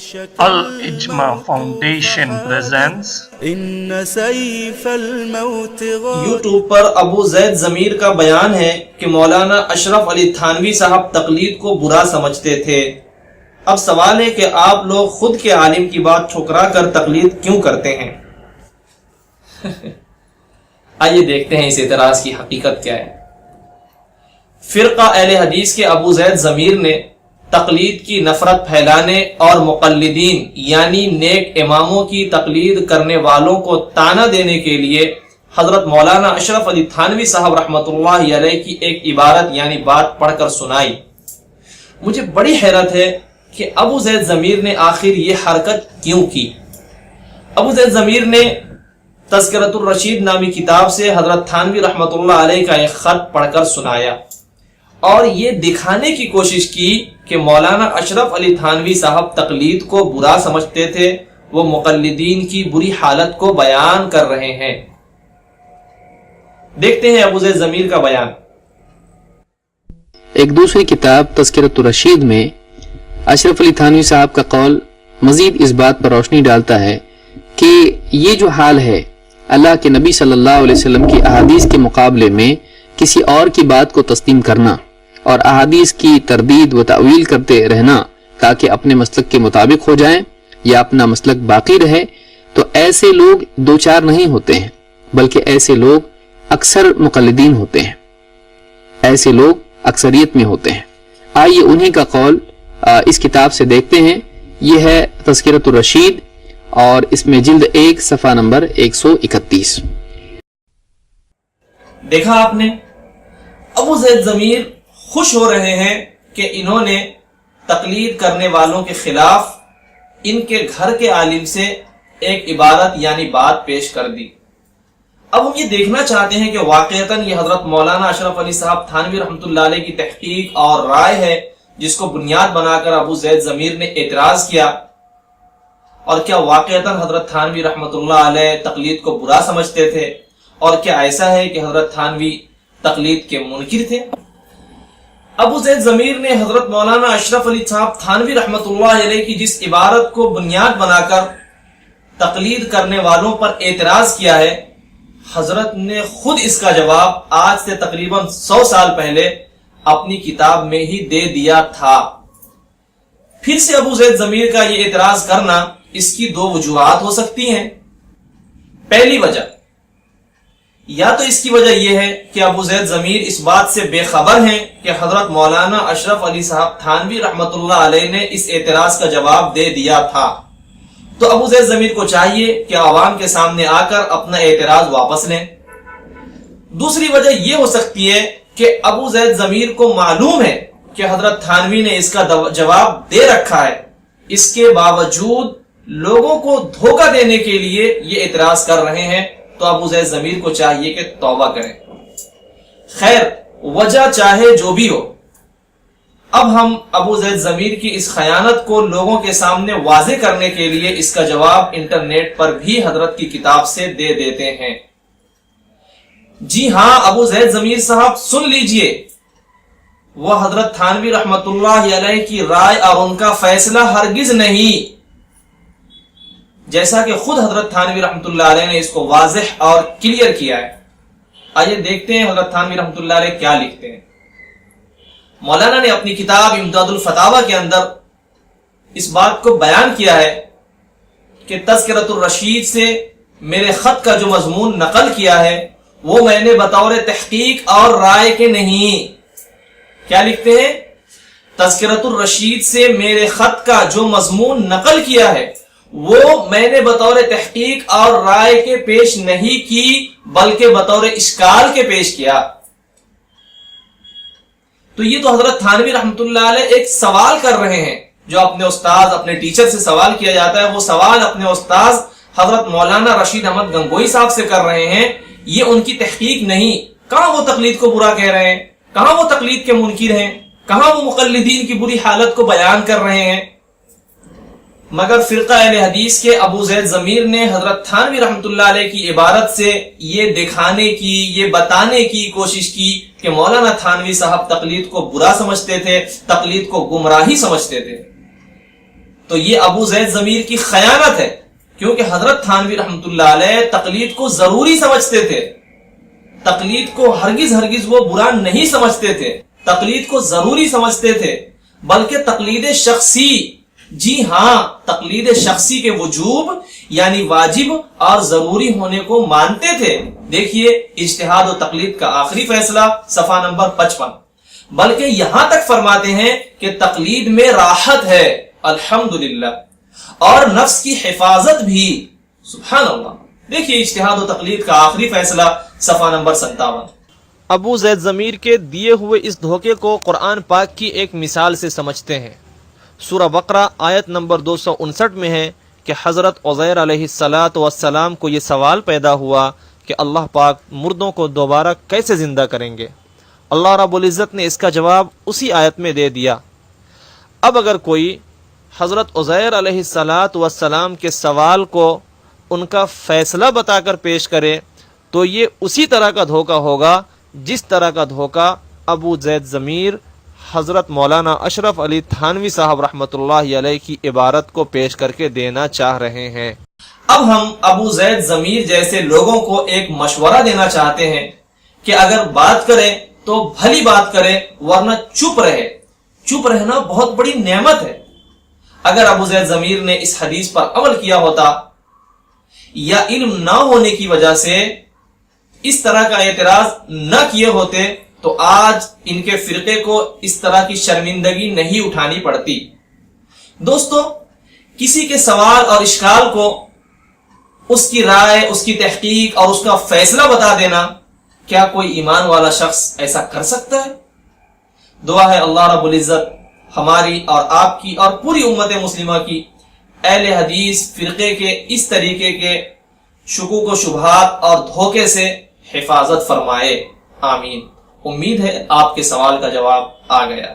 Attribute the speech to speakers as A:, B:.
A: Al-Ijma Foundation presents
B: YouTube پر ابو زید ضمیر کا بیان ہے کہ مولانا اشرف علی تھانوی صاحب تقلید کو برا سمجھتے تھے۔ اب سوال ہے کہ آپ لوگ خود کے عالم کی بات ٹھکرا کر تقلید کیوں کرتے ہیں؟ آئیے دیکھتے ہیں اس اعتراض کی حقیقت کیا ہے۔ فرقہ اہل حدیث کے ابو زید ضمیر نے تقلید کی نفرت پھیلانے اور مقلدین یعنی نیک اماموں کی تقلید کرنے والوں کو طعنہ دینے کے لیے حضرت مولانا اشرف علی تھانوی صاحب رحمۃ اللہ علیہ کی ایک عبارت یعنی بات پڑھ کر سنائی۔ مجھے بڑی حیرت ہے کہ ابو زید ضمیر نے آخر یہ حرکت کیوں کی۔ ابو زید ضمیر نے تذکرۃ الرشید نامی کتاب سے حضرت تھانوی رحمۃ اللہ علیہ کا ایک خط پڑھ کر سنایا اور یہ دکھانے کی کوشش کی کہ مولانا اشرف علی تھانوی صاحب تقلید کو برا سمجھتے تھے، وہ مقلدین کی بری حالت کو بیان کر رہے ہیں۔ دیکھتے ہیں ابو زید ضمیر کا بیان۔
C: ایک دوسری کتاب تذکرۃ الرشید میں اشرف علی تھانوی صاحب کا قول مزید اس بات پر روشنی ڈالتا ہے کہ یہ جو حال ہے اللہ کے نبی صلی اللہ علیہ وسلم کی احادیث کے مقابلے میں کسی اور کی بات کو تسلیم کرنا اور احادیث کی تردید و تعویل کرتے رہنا تاکہ اپنے مسلک کے مطابق ہو جائیں یا اپنا مسلک باقی رہے، تو ایسے لوگ دو چار نہیں ہوتے ہیں بلکہ ایسے لوگ اکثر مقلدین ہوتے ہیں، ایسے لوگ اکثریت میں ہوتے ہیں۔ آئیے انہی کا قول اس کتاب سے دیکھتے ہیں۔ یہ ہے تذکرۃ الرشید اور اس میں جلد 1 صفحہ نمبر 131۔
B: دیکھا آپ نے، ابو زید ضمیر خوش ہو رہے ہیں کہ انہوں نے تقلید کرنے والوں کے خلاف ان کے گھر کے عالم سے ایک عبارت یعنی بات پیش کر دی۔ اب ہم یہ دیکھنا چاہتے ہیں کہ واقعتاً یہ حضرت مولانا اشرف علی صاحب تھانوی رحمۃ اللہ علیہ کی تحقیق اور رائے ہے جس کو بنیاد بنا کر ابو زید ضمیر نے اعتراض کیا، اور کیا واقعتاً حضرت تھانوی رحمۃ اللہ علیہ تقلید کو برا سمجھتے تھے، اور کیا ایسا ہے کہ حضرت تھانوی تقلید کے منکر تھے؟ ابو زید ضمیر نے حضرت مولانا اشرف علی صاحب تھانوی رحمۃ اللہ علیہ کی جس عبارت کو بنیاد بنا کر تقلید کرنے والوں پر اعتراض کیا ہے، حضرت نے خود اس کا جواب آج سے تقریباً 100 سال پہلے اپنی کتاب میں ہی دے دیا تھا۔ پھر سے ابو زید ضمیر کا یہ اعتراض کرنا، اس کی دو وجوہات ہو سکتی ہیں۔ پہلی وجہ، یا تو اس کی وجہ یہ ہے کہ ابو زید ضمیر اس بات سے بے خبر ہیں کہ حضرت مولانا اشرف علی صاحب تھانوی رحمۃ اللہ علیہ نے اس اعتراض کا جواب دے دیا تھا، تو ابو زید ضمیر کو چاہیے کہ عوام کے سامنے آ کر اپنا اعتراض واپس لیں۔ دوسری وجہ یہ ہو سکتی ہے کہ ابو زید ضمیر کو معلوم ہے کہ حضرت تھانوی نے اس کا جواب دے رکھا ہے، اس کے باوجود لوگوں کو دھوکہ دینے کے لیے یہ اعتراض کر رہے ہیں، تو ابو زید ضمیر کو چاہیے کہ توبہ کریں۔ خیر، وجہ چاہے جو بھی ہو، اب ہم ابو زید ضمیر کی اس خیانت کو لوگوں کے سامنے واضح کرنے کے لیے اس کا جواب انٹرنیٹ پر بھی حضرت کی کتاب سے دے دیتے ہیں۔ جی ہاں، ابو زید ضمیر صاحب سن لیجئے، وہ حضرت تھانوی رحمۃ اللہ علیہ کی رائے اور ان کا فیصلہ ہرگز نہیں، جیسا کہ خود حضرت تھانوی رحمۃ اللہ علیہ نے اس کو واضح اور کلیئر کیا ہے۔ آئیے دیکھتے ہیں حضرت تھانوی رحمۃ اللہ علیہ کیا لکھتے ہیں۔ مولانا نے اپنی کتاب امداد الفتاوی کے اندر اس بات کو بیان کیا ہے کہ تذکرۃ الرشید سے میرے خط کا جو مضمون نقل کیا ہے وہ میں نے بطور تحقیق اور رائے کے نہیں۔ کیا لکھتے ہیں؟ تذکرۃ الرشید سے میرے خط کا جو مضمون نقل کیا ہے وہ میں نے بطور تحقیق اور رائے کے پیش نہیں کی بلکہ بطور اشکال کے پیش کیا۔ تو یہ تو حضرت تھانوی رحمۃ اللہ علیہ ایک سوال کر رہے ہیں، جو اپنے استاد اپنے ٹیچر سے سوال کیا جاتا ہے، وہ سوال اپنے استاد حضرت مولانا رشید احمد گنگوئی صاحب سے کر رہے ہیں۔ یہ ان کی تحقیق نہیں۔ کہاں وہ تقلید کو برا کہہ رہے ہیں، کہاں وہ تقلید کے منکر ہیں، کہاں وہ مقلدین کی بری حالت کو بیان کر رہے ہیں؟ مگر فرقہ اہل حدیث کے ابو زید ضمیر نے حضرت تھانوی رحمۃ اللہ علیہ کی عبارت سے یہ دکھانے کی، یہ بتانے کی کوشش کی کہ مولانا تھانوی صاحب تقلید کو برا سمجھتے تھے، تقلید کو گمراہی سمجھتے تھے۔ تو یہ ابو زید ضمیر کی خیانت ہے، کیونکہ حضرت تھانوی رحمۃ اللہ علیہ تقلید کو ضروری سمجھتے تھے، تقلید کو ہرگز وہ برا نہیں سمجھتے تھے، تقلید کو ضروری سمجھتے تھے، بلکہ تقلید شخصی، جی ہاں تقلید شخصی کے وجوب یعنی واجب اور ضروری ہونے کو مانتے تھے۔ دیکھیے اجتہاد و تقلید کا آخری فیصلہ صفحہ نمبر 55، بلکہ یہاں تک فرماتے ہیں کہ تقلید میں راحت ہے الحمدللہ، اور نفس کی حفاظت بھی، سبحان اللہ۔ دیکھیے اجتہاد و تقلید کا آخری فیصلہ صفحہ نمبر 57۔
D: ابو زید ضمیر کے دیے ہوئے اس دھوکے کو قرآن پاک کی ایک مثال سے سمجھتے ہیں۔ سورہ بقرہ آیت نمبر 259 میں ہے کہ حضرت عزیر علیہ السلام کو یہ سوال پیدا ہوا کہ اللہ پاک مردوں کو دوبارہ کیسے زندہ کریں گے؟ اللہ رب العزت نے اس کا جواب اسی آیت میں دے دیا۔ اب اگر کوئی حضرت عزیر علیہ السلام کے سوال کو ان کا فیصلہ بتا کر پیش کرے تو یہ اسی طرح کا دھوکہ ہوگا جس طرح کا دھوکہ ابو زید ضمیر حضرت مولانا اشرف علی تھانوی صاحب رحمۃ اللہ علیہ کی عبارت کو پیش کر کے دینا چاہ رہے ہیں۔
B: اب ہم ابو زید ضمیر جیسے لوگوں کو ایک مشورہ دینا چاہتے ہیں کہ اگر بات کریں تو بھلی بات کریں، ورنہ چپ رہے۔ چپ رہنا بہت بڑی نعمت ہے۔ اگر ابو زید ضمیر نے اس حدیث پر عمل کیا ہوتا یا علم نہ ہونے کی وجہ سے اس طرح کا اعتراض نہ کیے ہوتے تو آج ان کے فرقے کو اس طرح کی شرمندگی نہیں اٹھانی پڑتی۔ دوستو، کسی کے سوال اور اشکال کو اس کی رائے، اس کی تحقیق اور اس کا فیصلہ بتا دینا، کیا کوئی ایمان والا شخص ایسا کر سکتا ہے؟ دعا ہے اللہ رب العزت ہماری اور آپ کی اور پوری امت مسلمہ کی اہل حدیث فرقے کے اس طریقے کے شکوک و شبہات اور دھوکے سے حفاظت فرمائے، آمین۔ امید ہے آپ کے سوال کا جواب آ گیا۔